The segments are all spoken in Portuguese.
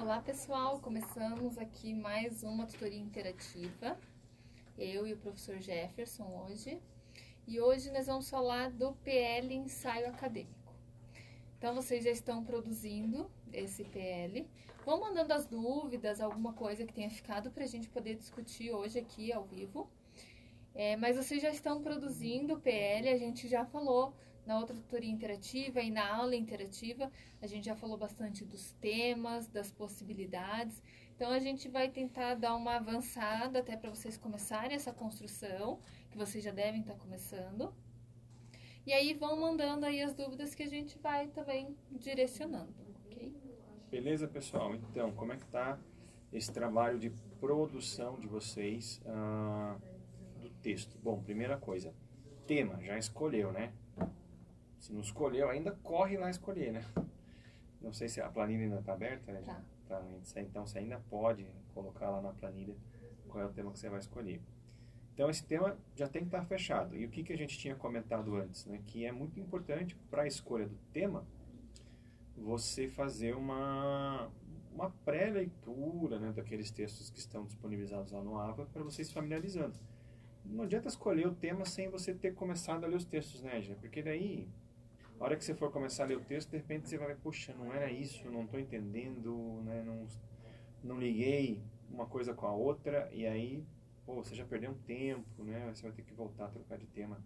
Olá pessoal, começamos aqui mais uma tutoria interativa, eu e o professor Jefferson hoje, e hoje nós vamos falar do PL Ensaio Acadêmico. Então vocês já estão produzindo esse PL, vão mandando as dúvidas, alguma coisa que tenha ficado para a gente poder discutir hoje aqui ao vivo. Mas vocês já estão produzindo o PL, a gente já falou na outra tutoria interativa e na aula interativa, a gente já falou bastante dos temas, das possibilidades. Então a gente vai tentar dar uma avançada até para vocês começarem essa construção, que vocês já devem estar começando. E aí vão mandando aí as dúvidas que a gente vai também direcionando, ok? Beleza, pessoal? Então, como é que tá esse trabalho de produção de vocês do texto? Bom, primeira coisa, tema, já escolheu, né? Se não escolheu, ainda corre lá escolher, né? Não sei se a planilha ainda está aberta, né? Tá. Então, você ainda pode colocar lá na planilha qual é o tema que você vai escolher. Então, esse tema já tem que estar fechado. E o que a gente tinha comentado antes, né? Que é muito importante para a escolha do tema, você fazer uma pré-leitura, né, daqueles textos que estão disponibilizados lá no AVA para vocês familiarizando. Não adianta escolher o tema sem você ter começado a ler os textos, né, Gina? Porque daí, a hora que você for começar a ler o texto, de repente você vai ver, poxa, não era isso, não estou entendendo, né, não liguei uma coisa com a outra, e aí, pô, você já perdeu um tempo, né, você vai ter que voltar a trocar de tema.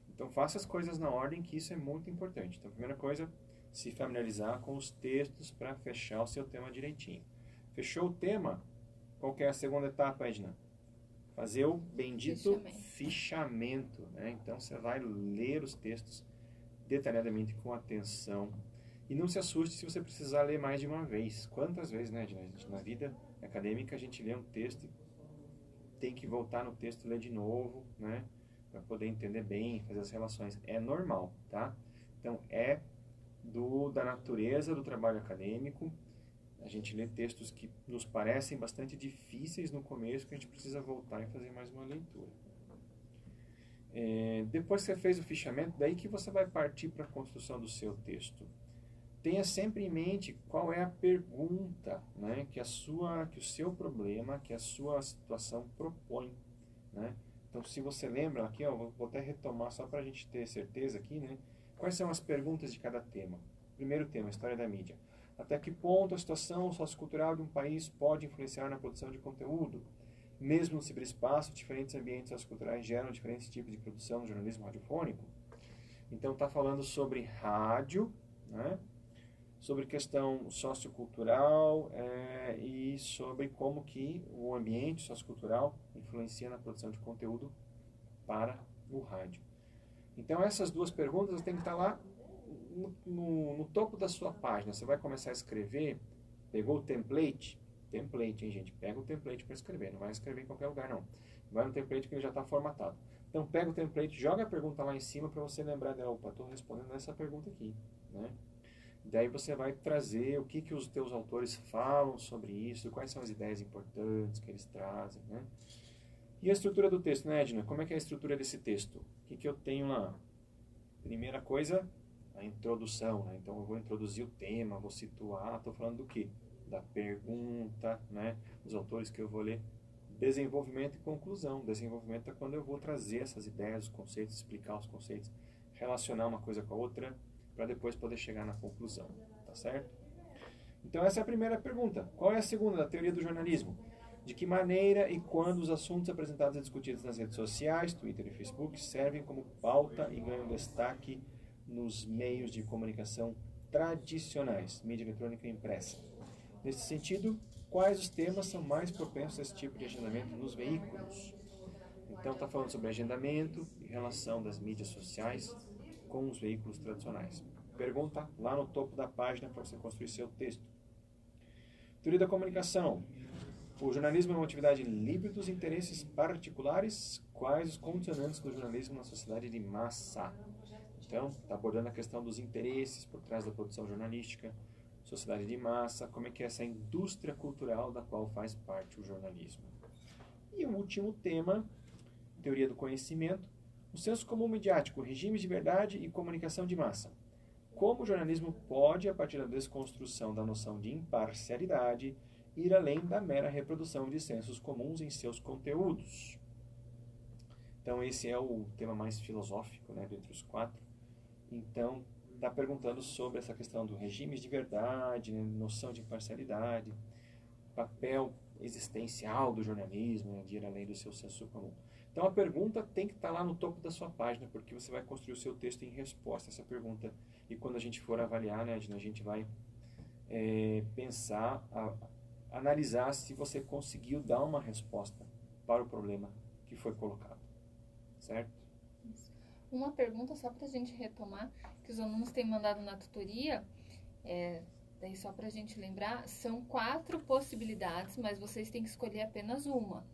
Então, faça as coisas na ordem, que isso é muito importante. Então, a primeira coisa, se familiarizar com os textos para fechar o seu tema direitinho. Fechou o tema? Qual que é a segunda etapa, Edna? Fazer o bendito fichamento, né? Então, você vai ler os textos detalhadamente com atenção. E não se assuste se você precisar ler mais de uma vez. Quantas vezes, né, Edna? Na vida acadêmica, a gente lê um texto e tem que voltar no texto e ler de novo, né? Para poder entender bem, fazer as relações. É normal, tá? Então, é da natureza do trabalho acadêmico. A gente lê textos que nos parecem bastante difíceis no começo, que a gente precisa voltar e fazer mais uma leitura. Depois que você fez o fichamento, daí que você vai partir para a construção do seu texto. Tenha sempre em mente qual é a pergunta, né, que o seu problema, que a sua situação propõe, né? Então, se você lembra, aqui, ó, vou até retomar só para a gente ter certeza aqui, né? Quais são as perguntas de cada tema? Primeiro tema, história da mídia. Até que ponto a situação sociocultural de um país pode influenciar na produção de conteúdo? Mesmo no ciberespaço, diferentes ambientes socioculturais geram diferentes tipos de produção no jornalismo radiofônico. Então, está falando sobre rádio, né? Sobre questão sociocultural e sobre como que o ambiente sociocultural influencia na produção de conteúdo para o rádio. Então, essas duas perguntas têm que estar lá no topo da sua página. Você vai começar a escrever, pegou o template, hein, gente? Pega o template para escrever, não vai escrever em qualquer lugar, não. Vai no template que ele já está formatado. Então, pega o template, joga a pergunta lá em cima para você lembrar dela. Opa, estou respondendo essa pergunta aqui, né? Daí você vai trazer o que os teus autores falam sobre isso, quais são as ideias importantes que eles trazem, né? E a estrutura do texto, né, Edna? Como é que é a estrutura desse texto? O que eu tenho lá? Primeira coisa, a introdução, né? Então eu vou introduzir o tema, vou situar, estou falando do quê? Da pergunta, né? Os autores que eu vou ler. Desenvolvimento e conclusão. Desenvolvimento é quando eu vou trazer essas ideias, os conceitos, explicar os conceitos, relacionar uma coisa com a outra, para depois poder chegar na conclusão, tá certo? Então essa é a primeira pergunta. Qual é a segunda da teoria do jornalismo? De que maneira e quando os assuntos apresentados e discutidos nas redes sociais, Twitter e Facebook, servem como pauta e ganham destaque nos meios de comunicação tradicionais, mídia eletrônica e impressa? Nesse sentido, quais os temas são mais propensos a esse tipo de agendamento nos veículos? Então está falando sobre agendamento e relação das mídias sociais com os veículos tradicionais. Pergunta lá no topo da página para você construir seu texto. Teoria da comunicação. O jornalismo é uma atividade livre dos interesses particulares. Quais os condicionantes do jornalismo na sociedade de massa? Então, está abordando a questão dos interesses por trás da produção jornalística, sociedade de massa, como é que é essa indústria cultural da qual faz parte o jornalismo. E o último tema, teoria do conhecimento. O senso comum midiático, regimes de verdade e comunicação de massa. como o jornalismo pode, a partir da desconstrução da noção de imparcialidade, ir além da mera reprodução de sensos comuns em seus conteúdos. Então, esse é o tema mais filosófico, né, dentre os 4. Então, está perguntando sobre essa questão do regime de verdade, né, noção de imparcialidade, papel existencial do jornalismo, né, de ir além do seu senso comum. Então, a pergunta tem que estar lá no topo da sua página, porque você vai construir o seu texto em resposta a essa pergunta. E quando a gente for avaliar, né, a gente vai pensar, analisar se você conseguiu dar uma resposta para o problema que foi colocado. Certo? Uma pergunta só para a gente retomar, que os alunos têm mandado na tutoria, daí só para a gente lembrar, são 4 possibilidades, mas vocês têm que escolher apenas uma.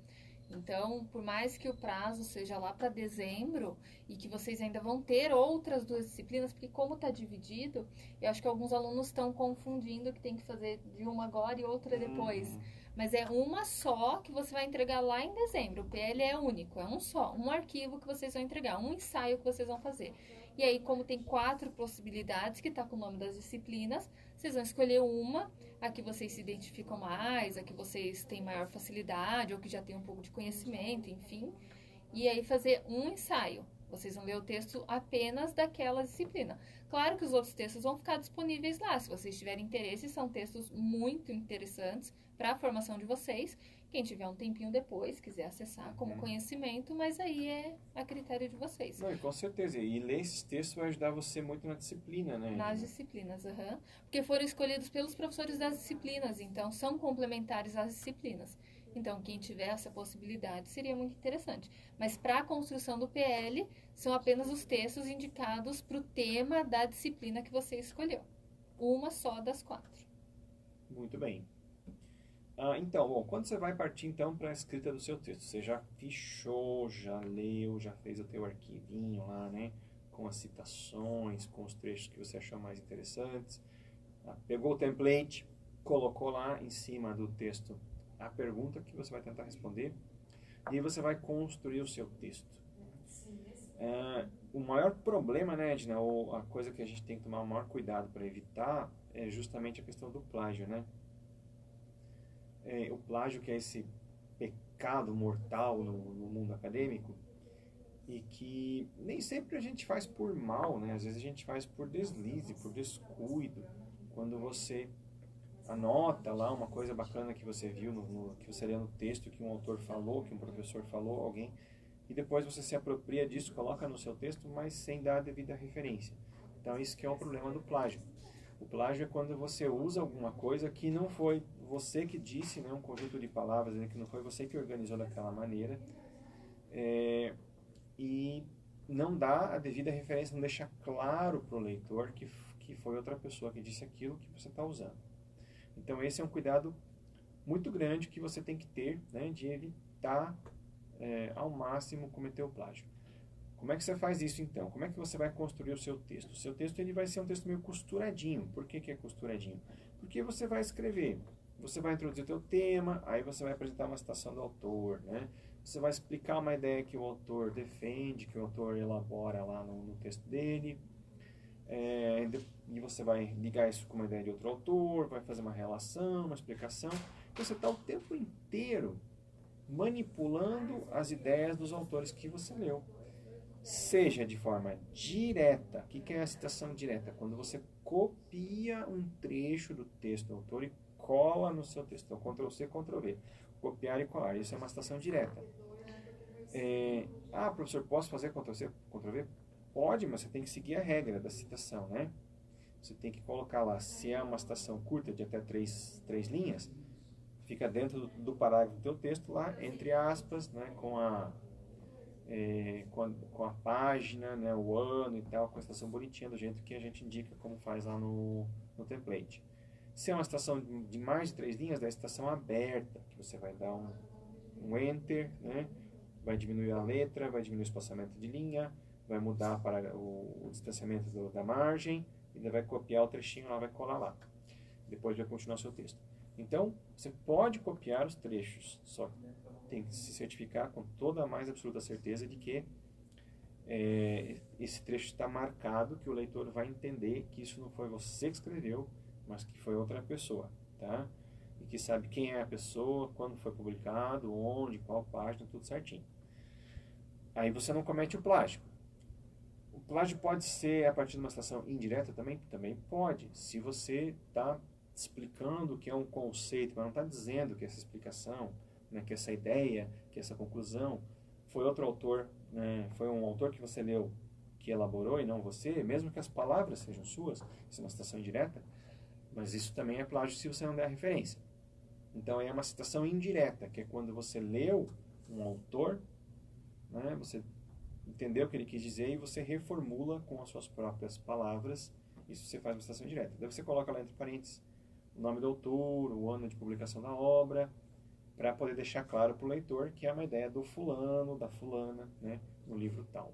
Então, por mais que o prazo seja lá para dezembro e que vocês ainda vão ter outras 2 disciplinas, porque como está dividido, eu acho que alguns alunos estão confundindo que tem que fazer de uma agora e outra depois. Mas é uma só que você vai entregar lá em dezembro. O PL é único, é um só, um arquivo que vocês vão entregar, um ensaio que vocês vão fazer. E aí, como tem 4 possibilidades, que está com o nome das disciplinas, vocês vão escolher uma, a que vocês se identificam mais, a que vocês têm maior facilidade, ou que já tem um pouco de conhecimento, enfim. E aí fazer um ensaio. Vocês vão ler o texto apenas daquela disciplina. Claro que os outros textos vão ficar disponíveis lá. Se vocês tiverem interesse, são textos muito interessantes para a formação de vocês. Quem tiver um tempinho depois, quiser acessar como conhecimento, mas aí é a critério de vocês. Não, e com certeza. E ler esses textos vai ajudar você muito na disciplina, né? Nas disciplinas, porque foram escolhidos pelos professores das disciplinas, então são complementares às disciplinas. Então, quem tiver essa possibilidade seria muito interessante. Mas para a construção do PL, são apenas os textos indicados para o tema da disciplina que você escolheu. Uma só das 4. Muito bem. Então, bom, quando você vai partir então para a escrita do seu texto, você já fichou, já leu, já fez o teu arquivinho lá, né? Com as citações, com os trechos que você achou mais interessantes. Pegou o template, colocou lá em cima do texto a pergunta que você vai tentar responder e aí você vai construir o seu texto. O maior problema, né, Edna, ou a coisa que a gente tem que tomar o maior cuidado para evitar é justamente a questão do plágio, né? O plágio, que é esse pecado mortal no mundo acadêmico e que nem sempre a gente faz por mal, né? Às vezes a gente faz por deslize, por descuido. Quando você anota lá uma coisa bacana que você viu, que você leu no texto, que um autor falou, que um professor falou, alguém, e depois você se apropria disso, coloca no seu texto, mas sem dar a devida referência. Então isso que é o problema do plágio. O plágio é quando você usa alguma coisa que não foi você que disse, né, um conjunto de palavras, né, que não foi você que organizou daquela maneira, e não dá a devida referência, não deixa claro para o leitor que foi outra pessoa que disse aquilo que você está usando. Então esse é um cuidado muito grande que você tem que ter, né, de evitar ao máximo cometer o plágio. Como é que você faz isso então? Como é que você vai construir o seu texto? O seu texto ele vai ser um texto meio costuradinho. Por que é costuradinho? Porque você vai escrever, você vai introduzir o teu tema, aí você vai apresentar uma citação do autor, né? Você vai explicar uma ideia que o autor defende, que o autor elabora lá no texto dele, e você vai ligar isso com uma ideia de outro autor, vai fazer uma relação, uma explicação. Você está o tempo inteiro manipulando as ideias dos autores que você leu. Seja de forma direta. O que é a citação direta? Quando você copia um trecho do texto do autor e cola no seu texto. Então, Ctrl+C, Ctrl+V. Copiar e colar. Isso é uma citação direta. Professor, posso fazer Ctrl+C, Ctrl+V? Pode, mas você tem que seguir a regra da citação, né? Você tem que colocar lá, se é uma citação curta de até 3 linhas, fica dentro do parágrafo do teu texto lá, entre aspas, né, com a página, né, o ano e tal, com a citação bonitinha, do jeito que a gente indica como faz lá no template. Se é uma citação de mais de 3 linhas, da citação aberta, que você vai dar um enter, né, vai diminuir a letra, vai diminuir o espaçamento de linha, vai mudar para o distanciamento da margem, e daí vai copiar o trechinho lá, vai colar lá. Depois vai continuar o seu texto. Então, você pode copiar os trechos, só tem que se certificar com toda a mais absoluta certeza de que esse trecho está marcado, que o leitor vai entender que isso não foi você que escreveu, mas que foi outra pessoa, tá? E que sabe quem é a pessoa, quando foi publicado, onde, qual página, tudo certinho. Aí você não comete o plágio. O plágio pode ser a partir de uma citação indireta também? Também pode. Se você está explicando o que é um conceito, mas não está dizendo que essa explicação, né, que essa ideia, que essa conclusão foi outro autor, né, foi um autor que você leu que elaborou e não você, mesmo que as palavras sejam suas, isso é uma citação indireta, mas isso também é plágio se você não der a referência. Então é uma citação indireta, que é quando você leu um autor, né, você entendeu o que ele quis dizer e você reformula com as suas próprias palavras. Isso você faz uma citação indireta. Daí você coloca lá entre parênteses o nome do autor, o ano de publicação da obra, para poder deixar claro para o leitor que é uma ideia do fulano, da fulana, né, no livro tal.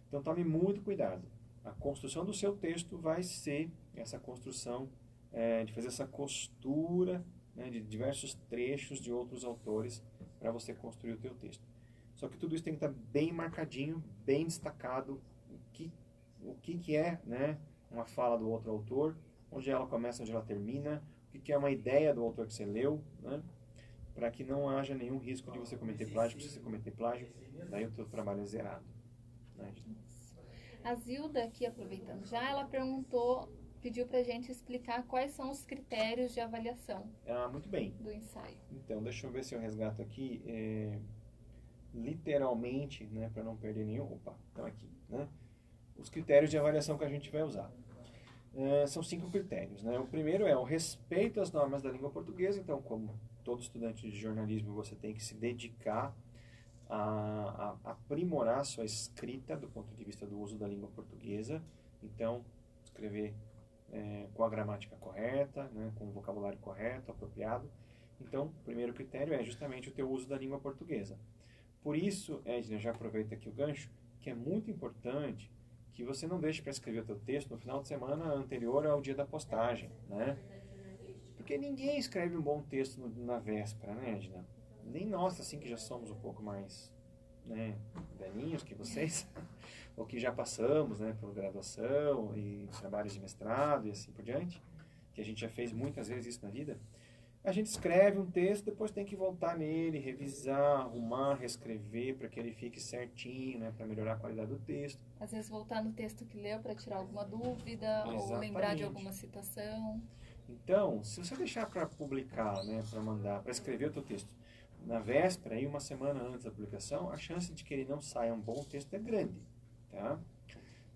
Então tome muito cuidado. A construção do seu texto vai ser essa construção de fazer essa costura, né, de diversos trechos de outros autores para você construir o teu texto. Só que tudo isso tem que estar bem marcadinho, bem destacado, o que é, né, uma fala do outro autor, onde ela começa, onde ela termina, o que é uma ideia do autor que você leu, né, para que não haja nenhum risco de você cometer plágio. Se você cometer plágio, daí o teu trabalho é zerado. Né? A Zilda, aqui aproveitando já, ela pediu para a gente explicar quais são os critérios de avaliação muito bem. do ensaio. Então, deixa eu ver se eu resgato aqui literalmente, né, para não perder nenhum. Opa, estão aqui, né? Os critérios de avaliação que a gente vai usar. São 5 critérios, né? O primeiro é o respeito às normas da língua portuguesa. Então, como todo estudante de jornalismo, você tem que se dedicar a aprimorar sua escrita do ponto de vista do uso da língua portuguesa. Então, escrever com a gramática correta, né, com o vocabulário correto, apropriado. Então, o primeiro critério é justamente o teu uso da língua portuguesa. Por isso, Edna, já aproveita aqui o gancho, que é muito importante que você não deixe para escrever o teu texto no final de semana anterior ao dia da postagem, né? Porque ninguém escreve um bom texto na véspera, né, Edna? Nem nós, assim, que já somos um pouco mais, né, velhinhos que vocês, ou que já passamos, né, por graduação e trabalhos de mestrado e assim por diante, que a gente já fez muitas vezes isso na vida. A gente escreve um texto, depois tem que voltar nele, revisar, arrumar, reescrever para que ele fique certinho, né, para melhorar a qualidade do texto. Às vezes voltar no texto que leu para tirar alguma dúvida. Exatamente. Ou lembrar de alguma citação. Então, se você deixar para publicar, né, para mandar, para escrever o teu texto na véspera e uma semana antes da publicação, a chance de que ele não saia um bom texto é grande, tá?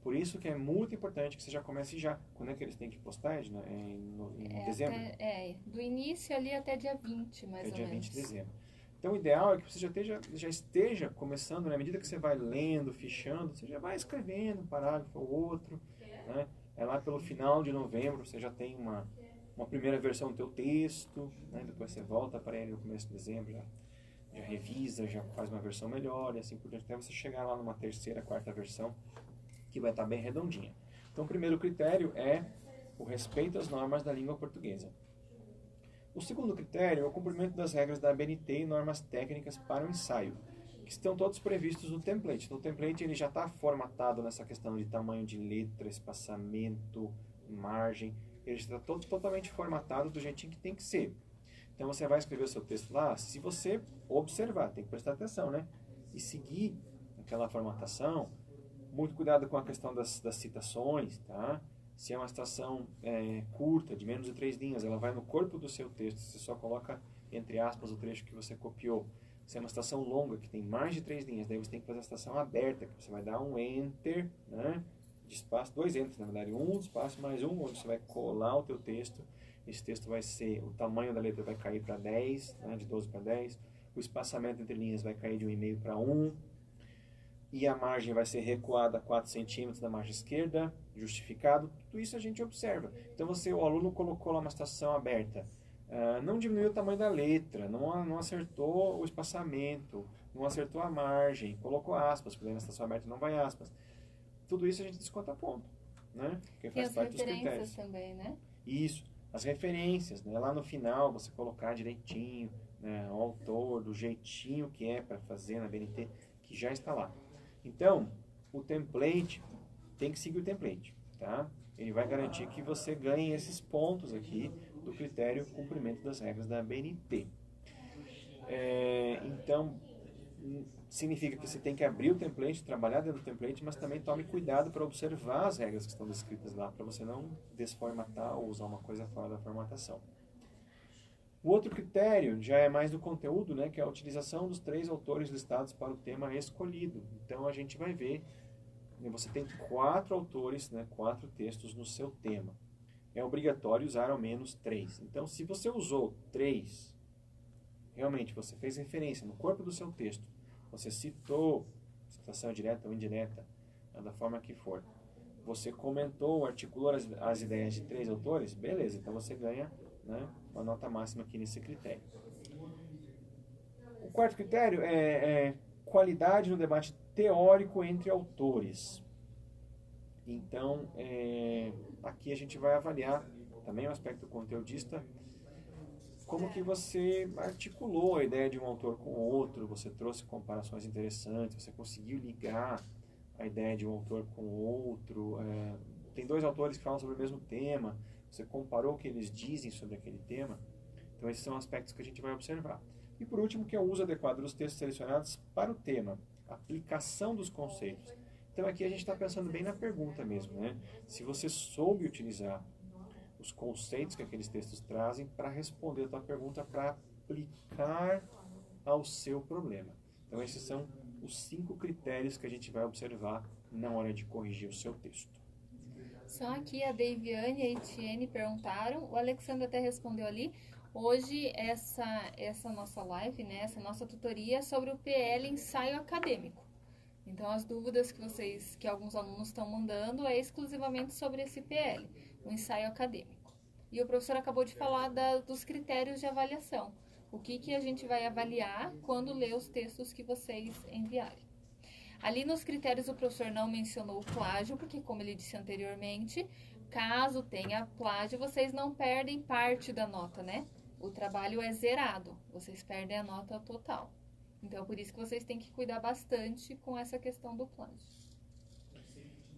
Por isso que é muito importante que você já comece já. Quando é que eles têm que postar, Edna? Em dezembro? Do início ali até dia 20, mais ou menos. Até dia 20 de dezembro. Então, o ideal é que você já esteja começando, na medida que você vai lendo, fichando, você já vai escrevendo um parágrafo ou outro, né? É lá pelo final de novembro, você já tem uma primeira versão do teu texto, né? Depois você volta para ele no começo de dezembro, já revisa, já faz uma versão melhor, e assim por diante, até você chegar lá numa terceira, quarta versão, que vai estar bem redondinha. Então, o primeiro critério é o respeito às normas da língua portuguesa. O segundo critério é o cumprimento das regras da ABNT e normas técnicas para o ensaio, que estão todos previstos no template. No template ele já está formatado nessa questão de tamanho de letra, espaçamento, margem. Ele está totalmente formatado do jeitinho que tem que ser. Então você vai escrever o seu texto lá, se você observar, tem que prestar atenção, né? E seguir aquela formatação. Muito cuidado com a questão das citações, tá? Se é uma citação curta, de menos de 3 linhas, ela vai no corpo do seu texto, você só coloca, entre aspas, o trecho que você copiou. Se é uma citação longa, que tem mais de 3 linhas, daí você tem que fazer a citação aberta, que você vai dar um enter, né? De espaço, 2 enters, na verdade, um espaço mais um, onde você vai colar o teu texto. Esse texto vai ser, o tamanho da letra vai cair para 10, né? De 12 para 10. O espaçamento entre linhas vai cair de 1,5 para 1. E a margem vai ser recuada a 4 centímetros da margem esquerda, justificado. Tudo isso a gente observa. Então, o aluno colocou lá uma citação aberta, não diminuiu o tamanho da letra, não acertou o espaçamento, não acertou a margem, colocou aspas, porque na citação aberta não vai aspas. Tudo isso a gente desconta ponto, né? Porque faz parte dos critérios. E as referências também, né? Isso, as referências, né? Lá no final você colocar direitinho, né, o autor, do jeitinho que é para fazer na BNT, que já está lá. Então, o template tem que seguir o template, tá? Ele vai garantir que você ganhe esses pontos aqui do critério cumprimento das regras da ABNT. Então, significa que você tem que abrir o template, trabalhar dentro do template, mas também tome cuidado para observar as regras que estão descritas lá, para você não desformatar ou usar uma coisa fora da formatação. O outro critério já é mais do conteúdo, né, que é a utilização dos 3 autores listados para o tema escolhido. Então, a gente vai ver, você tem 4 autores, né, 4 textos no seu tema. É obrigatório usar ao menos 3. Então, se você usou 3, realmente você fez referência no corpo do seu texto, você citou, citação direta ou indireta, da forma que for, você comentou, articulou as ideias de 3 autores, beleza, então você ganha, né, uma nota máxima aqui nesse critério. O quarto critério é qualidade no debate teórico entre autores. Então, aqui a gente vai avaliar também o aspecto conteudista, como que você articulou a ideia de um autor com outro, você trouxe comparações interessantes, você conseguiu ligar a ideia de um autor com outro, tem 2 autores que falam sobre o mesmo tema, você comparou o que eles dizem sobre aquele tema. Então esses são aspectos que a gente vai observar. E por último, que é o uso adequado dos textos selecionados para o tema, aplicação dos conceitos. Então aqui a gente está pensando bem na pergunta mesmo, né? Se você soube utilizar os conceitos que aqueles textos trazem para responder a tua pergunta, para aplicar ao seu problema. Então esses são os 5 critérios que a gente vai observar na hora de corrigir o seu texto. Só aqui a Deiviane e a Etienne perguntaram, o Alexandre até respondeu ali. Hoje essa nossa live, né, essa nossa tutoria é sobre o PL Ensaio Acadêmico. Então as dúvidas que alguns alunos estão mandando é exclusivamente sobre esse PL, o ensaio acadêmico. E o professor acabou de falar dos critérios de avaliação. O que a gente vai avaliar quando ler os textos que vocês enviarem. Ali nos critérios o professor não mencionou o plágio, porque como ele disse anteriormente, caso tenha plágio, vocês não perdem parte da nota, né? O trabalho é zerado, vocês perdem a nota total. Então, por isso que vocês têm que cuidar bastante com essa questão do plágio.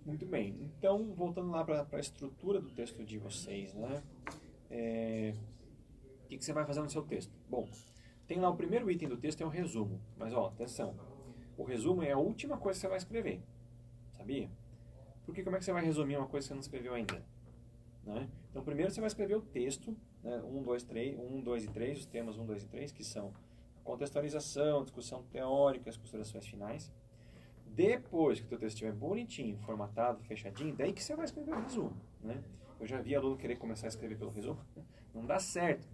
Muito bem. Então, voltando lá para a estrutura do texto de vocês, né? O que você vai fazer no seu texto? Bom, tem lá o primeiro item do texto, é o resumo. Mas, atenção. O resumo é a última coisa que você vai escrever. Sabia? Porque como é que você vai resumir uma coisa que você não escreveu ainda? Né? Então, primeiro você vai escrever o texto, né? 1, 2 e 3, os temas 1, 2 e 3, que são contextualização, discussão teórica, as considerações finais. Depois que o teu texto estiver bonitinho, formatado, fechadinho, daí que você vai escrever o resumo. Né? Eu já vi aluno querer começar a escrever pelo resumo. Não dá certo.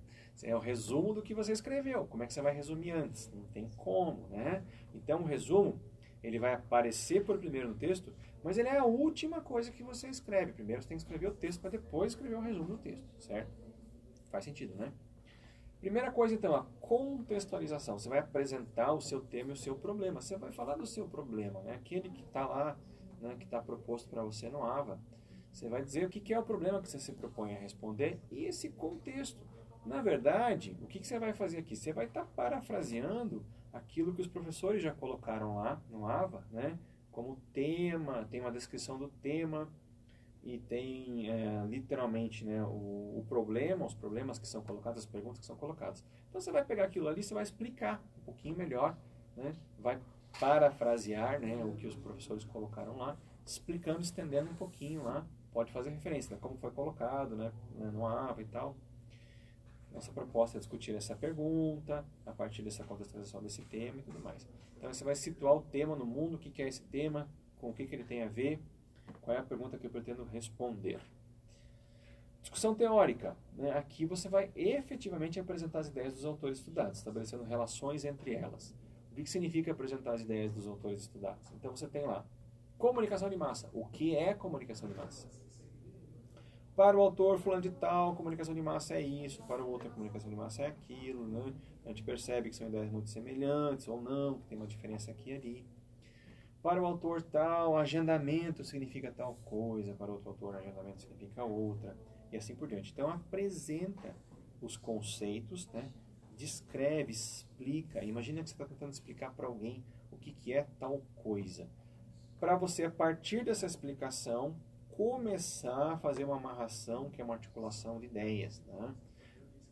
É o resumo do que você escreveu. Como é que você vai resumir antes? Não tem como, né? Então, o resumo, ele vai aparecer por primeiro no texto, mas ele é a última coisa que você escreve. Primeiro você tem que escrever o texto para depois escrever o resumo do texto, certo? Faz sentido, né? Primeira coisa, então, a contextualização. Você vai apresentar o seu tema e o seu problema. Você vai falar do seu problema, né? Aquele que está lá, né, que está proposto para você no AVA. Você vai dizer o que é o problema que você se propõe a responder e esse contexto. Na verdade, o que você vai fazer aqui? Você vai estar parafraseando aquilo que os professores já colocaram lá no AVA, né? Como tema, tem uma descrição do tema e tem literalmente, né, o problema, os problemas que são colocados, as perguntas que são colocadas. Então você vai pegar aquilo ali, você vai explicar um pouquinho melhor, né? Vai parafrasear, né, o que os professores colocaram lá, explicando, estendendo um pouquinho lá. Pode fazer referência, né, como foi colocado, né, no AVA e tal. Nossa proposta é discutir essa pergunta, a partir dessa contextualização desse tema e tudo mais. Então você vai situar o tema no mundo, o que é esse tema, com o que ele tem a ver, qual é a pergunta que eu pretendo responder. Discussão teórica. Né? Aqui você vai efetivamente apresentar as ideias dos autores estudados, estabelecendo relações entre elas. O que significa apresentar as ideias dos autores estudados? Então você tem lá, comunicação de massa. O que é comunicação de massa? Para o autor fulano de tal, comunicação de massa é isso, para o outro a comunicação de massa é aquilo, né? A gente percebe que são ideias muito semelhantes ou não, que tem uma diferença aqui e ali. Para o autor tal, agendamento significa tal coisa, para outro autor agendamento significa outra, e assim por diante. Então apresenta os conceitos, né? Descreve, explica. Imagina que você está tentando explicar para alguém o que é tal coisa. para você, a partir dessa explicação, começar a fazer uma amarração, que é uma articulação de ideias, né?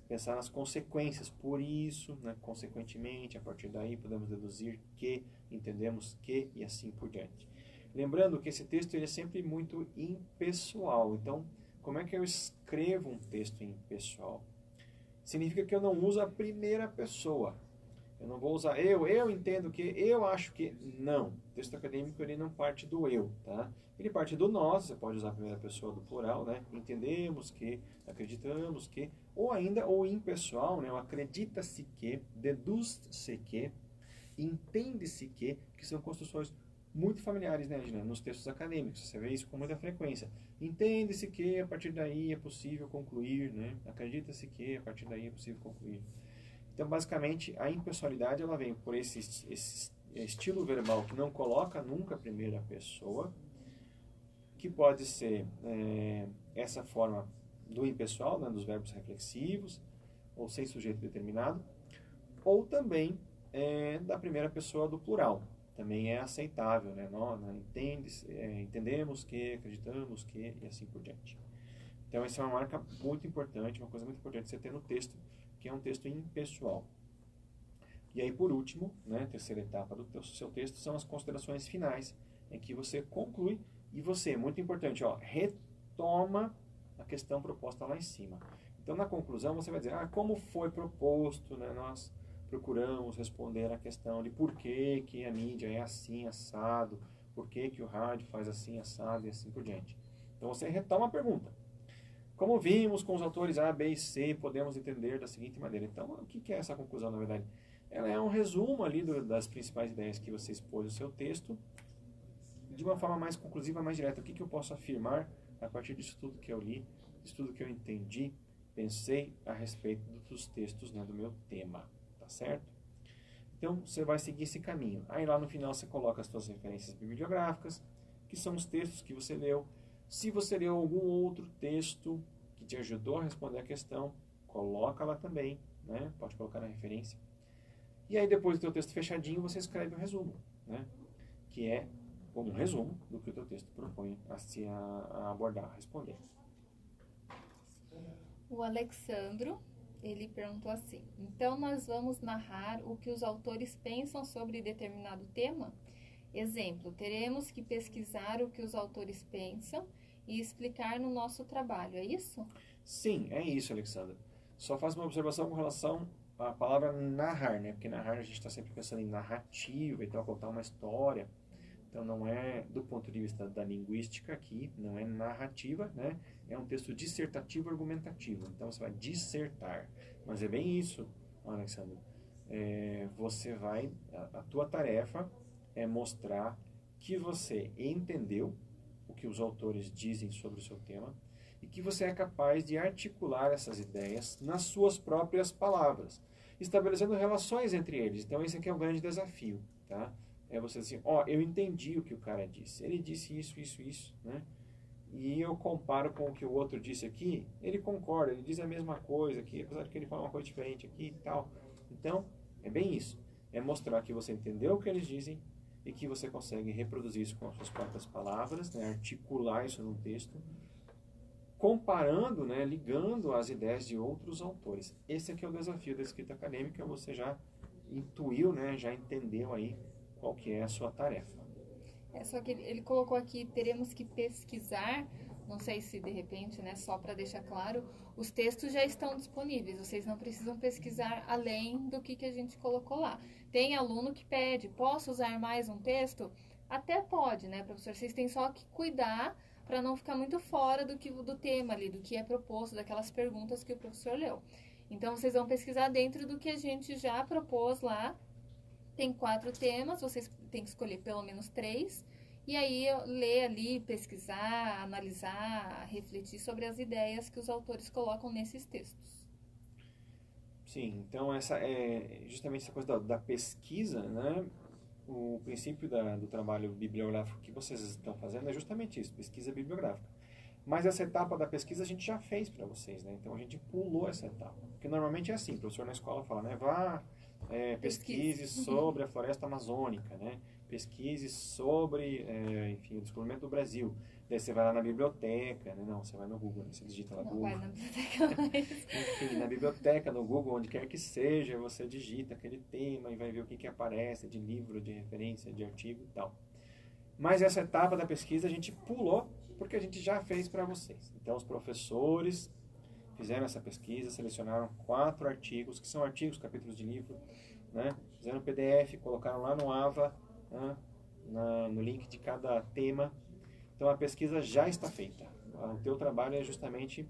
Pensar nas consequências, por isso, né, consequentemente, a partir daí podemos deduzir que, entendemos que e assim por diante. Lembrando que esse texto ele é sempre muito impessoal, então como é que eu escrevo um texto impessoal? Significa que eu não uso a primeira pessoa. Eu não vou usar eu entendo que, eu acho que. Não. O texto acadêmico ele não parte do eu, tá? Ele parte do nós, você pode usar a primeira pessoa do plural, né? Entendemos que, acreditamos que, ou ainda o impessoal, né? O acredita-se que, deduz-se que, entende-se que são construções muito familiares, né, Gina? Nos textos acadêmicos, você vê isso com muita frequência. Entende-se que, a partir daí é possível concluir, né? Acredita-se que, a partir daí é possível concluir. Então, basicamente, a impessoalidade ela vem por esse estilo verbal que não coloca nunca a primeira pessoa, que pode ser essa forma do impessoal, né, dos verbos reflexivos, ou sem sujeito determinado, ou também da primeira pessoa do plural. Também é aceitável, né? Nós entendemos que, acreditamos que, e assim por diante. Então, essa é uma marca muito importante, uma coisa muito importante você ter no texto, que é um texto impessoal. E aí, por último, né, a terceira etapa do seu texto são as considerações finais, em que você conclui e você, muito importante, retoma a questão proposta lá em cima. Então, na conclusão, você vai dizer, como foi proposto, né, nós procuramos responder a questão de por que a mídia é assim, assado, por que o rádio faz assim, assado e assim por diante. Então, você retoma a pergunta. Como vimos com os autores A, B e C, podemos entender da seguinte maneira. Então, o que é essa conclusão, na verdade? Ela é um resumo ali das principais ideias que você expôs no seu texto, de uma forma mais conclusiva, mais direta. O que eu posso afirmar a partir disso tudo que eu li, disso tudo que eu entendi, pensei a respeito dos textos, né, do meu tema, tá certo? Então, você vai seguir esse caminho. Aí lá no final você coloca as suas referências bibliográficas, que são os textos que você leu. Se você leu algum outro texto que te ajudou a responder a questão, coloca lá também, né? Pode colocar na referência. E aí depois do teu texto fechadinho, você escreve um resumo, né? Que é um resumo do que o teu texto propõe a abordar, a responder. O Alexandro, ele perguntou assim: então nós vamos narrar o que os autores pensam sobre determinado tema? Exemplo, teremos que pesquisar o que os autores pensam e explicar no nosso trabalho, é isso? Sim, é isso, Alexandre. Só faço uma observação com relação à palavra narrar, né? Porque narrar a gente está sempre pensando em narrativa, então contar uma história. Então não é, do ponto de vista da linguística aqui, não é narrativa, né? É um texto dissertativo argumentativo. Então você vai dissertar. Mas é bem isso, Alexandre. A tua tarefa é mostrar que você entendeu o que os autores dizem sobre o seu tema e que você é capaz de articular essas ideias nas suas próprias palavras, estabelecendo relações entre eles. Então esse aqui é o grande desafio, tá? É você assim, eu entendi o que o cara disse. Ele disse isso, né? E eu comparo com o que o outro disse aqui, ele concorda, ele diz a mesma coisa aqui, apesar de que ele fala uma coisa diferente aqui e tal. Então, é bem isso. É mostrar que você entendeu o que eles dizem e que você consegue reproduzir isso com as suas próprias palavras, né? Articular isso num texto, comparando, né? Ligando as ideias de outros autores. Esse aqui é o desafio da escrita acadêmica, você já intuiu, né? Já entendeu aí qual que é a sua tarefa. Só que ele colocou aqui, teremos que pesquisar, não sei se de repente, né, só para deixar claro, os textos já estão disponíveis, vocês não precisam pesquisar além do que a gente colocou lá. Tem aluno que pede, posso usar mais um texto? Até pode, né, professor? Vocês têm só que cuidar para não ficar muito fora do tema ali, do que é proposto, daquelas perguntas que o professor leu. Então, vocês vão pesquisar dentro do que a gente já propôs lá. Tem 4 temas, vocês têm que escolher pelo menos 3. E aí, ler ali, pesquisar, analisar, refletir sobre as ideias que os autores colocam nesses textos. Sim, então essa é justamente essa coisa da pesquisa, né? O princípio do trabalho bibliográfico que vocês estão fazendo é justamente isso, pesquisa bibliográfica. Mas essa etapa da pesquisa a gente já fez para vocês, né? Então a gente pulou essa etapa. Porque normalmente é assim, o professor na escola fala, né? Pesquise sobre a floresta amazônica, né? pesquise sobre, enfim, o descobrimento do Brasil. Daí você vai lá na biblioteca, né? Não, você vai no Google, né? Você digita lá Não Google. vai na biblioteca mais. Enfim, na biblioteca, no Google, onde quer que seja, você digita aquele tema e vai ver o que aparece de livro, de referência, de artigo e tal. Mas essa etapa da pesquisa a gente pulou porque a gente já fez para vocês. Então, os professores fizeram essa pesquisa, selecionaram 4 artigos, que são artigos, capítulos de livro, né? Fizeram um PDF, colocaram lá no AVA, né? No link de cada tema. Então, a pesquisa já está feita. O teu trabalho é justamente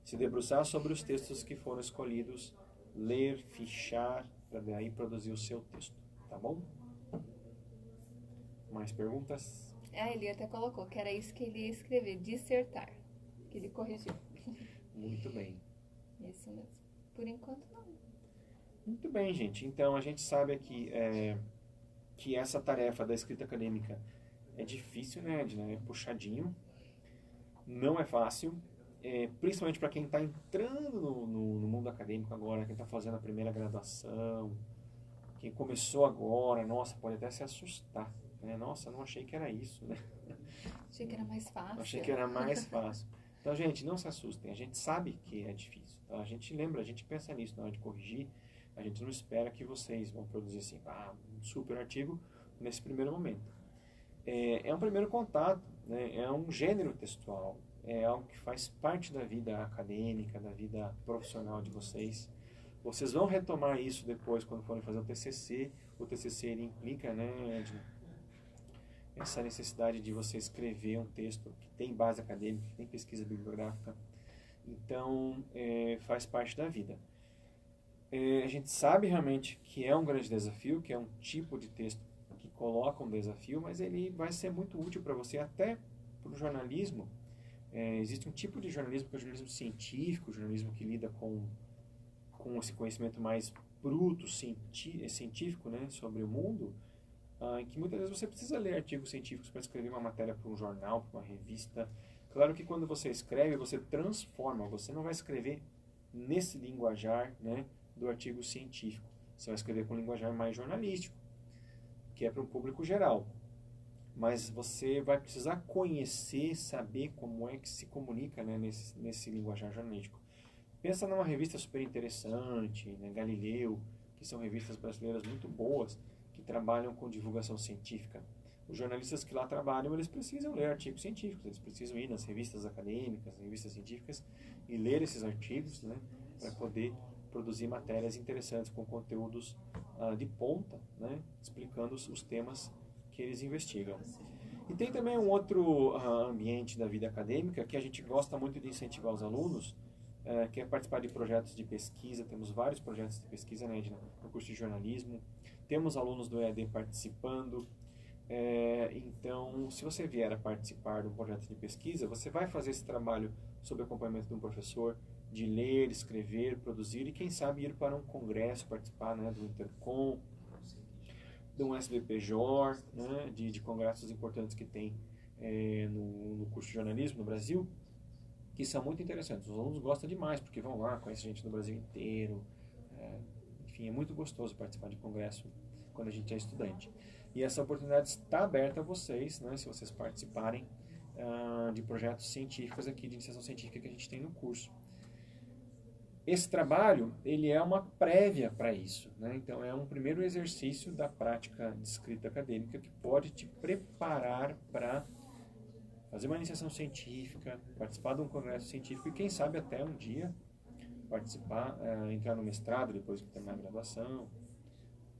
se debruçar sobre os textos que foram escolhidos, ler, fichar, para daí produzir o seu texto, tá bom? Mais perguntas? Ele até colocou que era isso que ele ia escrever, dissertar, que ele corrigiu. Muito bem. Isso mesmo. Por enquanto, não. Muito bem, gente. Então, a gente sabe aqui que essa tarefa da escrita acadêmica é difícil, né, Edna? É puxadinho. Não é fácil. Principalmente para quem está entrando no mundo acadêmico agora, quem está fazendo a primeira graduação, quem começou agora, nossa, pode até se assustar. Né? Nossa, não achei que era isso, né? Achei que era mais fácil. Achei que era mais fácil. Então, gente, não se assustem. A gente sabe que é difícil. Tá? A gente lembra, a gente pensa nisso na hora de corrigir. A gente não espera que vocês vão produzir assim, um super artigo nesse primeiro momento. É um primeiro contato, né? É um gênero textual. É algo que faz parte da vida acadêmica, da vida profissional de vocês. Vocês vão retomar isso depois quando forem fazer o TCC. O TCC ele implica, né, essa necessidade de você escrever um texto que tem base acadêmica, que tem pesquisa bibliográfica. Então, faz parte da vida. A gente sabe realmente que é um grande desafio, que é um tipo de texto que coloca um desafio, mas ele vai ser muito útil para você, até para o jornalismo. Existe um tipo de jornalismo que é o jornalismo científico, o jornalismo que lida com esse conhecimento mais bruto, científico, né, sobre o mundo, em que muitas vezes você precisa ler artigos científicos para escrever uma matéria para um jornal, para uma revista. Claro que quando você escreve, você transforma, você não vai escrever nesse linguajar, né, do artigo científico. Você vai escrever com um linguajar mais jornalístico, que é para um público geral. Mas você vai precisar conhecer, saber como é que se comunica, né, nesse linguajar jornalístico. Pensa numa revista super interessante, né, Galileu, que são revistas brasileiras muito boas, que trabalham com divulgação científica. Os jornalistas que lá trabalham, eles precisam ler artigos científicos, eles precisam ir nas revistas acadêmicas, revistas científicas, e ler esses artigos, né, para poder produzir matérias interessantes com conteúdos de ponta, né, explicando os temas que eles investigam. E tem também um outro ambiente da vida acadêmica que a gente gosta muito de incentivar os alunos, que é participar de projetos de pesquisa. Temos vários projetos de pesquisa, né, no curso de jornalismo. Temos alunos do EAD participando. Então, se você vier a participar de um projeto de pesquisa, você vai fazer esse trabalho sob acompanhamento de um professor, de ler, escrever, produzir e, quem sabe, ir para um congresso, participar, né, do Intercom, de um SBPjor, né, de congressos importantes que tem no curso de jornalismo no Brasil, que são muito interessantes. Os alunos gostam demais, porque vão lá, conhecem gente do Brasil inteiro. Enfim, é muito gostoso participar de congresso quando a gente é estudante. E essa oportunidade está aberta a vocês, né, se vocês participarem de projetos científicos aqui, de iniciação científica que a gente tem no curso. Esse trabalho, ele é uma prévia para isso, né? Então, é um primeiro exercício da prática de escrita acadêmica que pode te preparar para fazer uma iniciação científica, participar de um congresso científico e, quem sabe, até um dia participar, entrar no mestrado depois que terminar a graduação.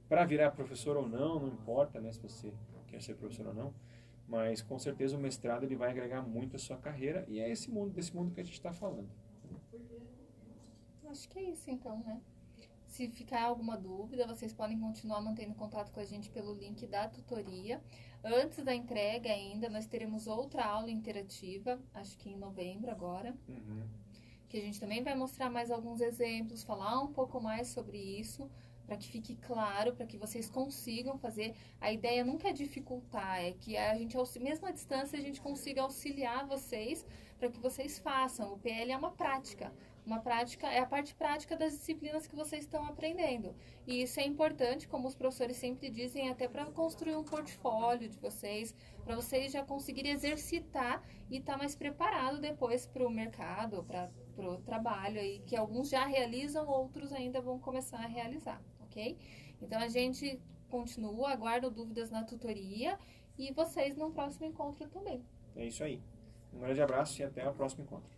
Para virar professor ou não, não importa, né, se você quer ser professor ou não, mas com certeza o mestrado ele vai agregar muito à sua carreira e é desse mundo que a gente está falando. Acho que é isso então, né? Se ficar alguma dúvida, vocês podem continuar mantendo contato com a gente pelo link da tutoria. Antes da entrega ainda, nós teremos outra aula interativa, acho que em novembro agora, que a gente também vai mostrar mais alguns exemplos, falar um pouco mais sobre isso, para que fique claro, para que vocês consigam fazer. A ideia nunca é dificultar, é que a gente, mesmo à distância, a gente consiga auxiliar vocês para que vocês façam. O PL é uma prática. Uma prática é a parte prática das disciplinas que vocês estão aprendendo. E isso é importante, como os professores sempre dizem, até para construir um portfólio de vocês, para vocês já conseguirem exercitar e estar mais preparado depois para o mercado, para o trabalho aí, que alguns já realizam, outros ainda vão começar a realizar, ok? Então a gente continua, aguardo dúvidas na tutoria e vocês no próximo encontro também. É isso aí. Um grande abraço e até o próximo encontro.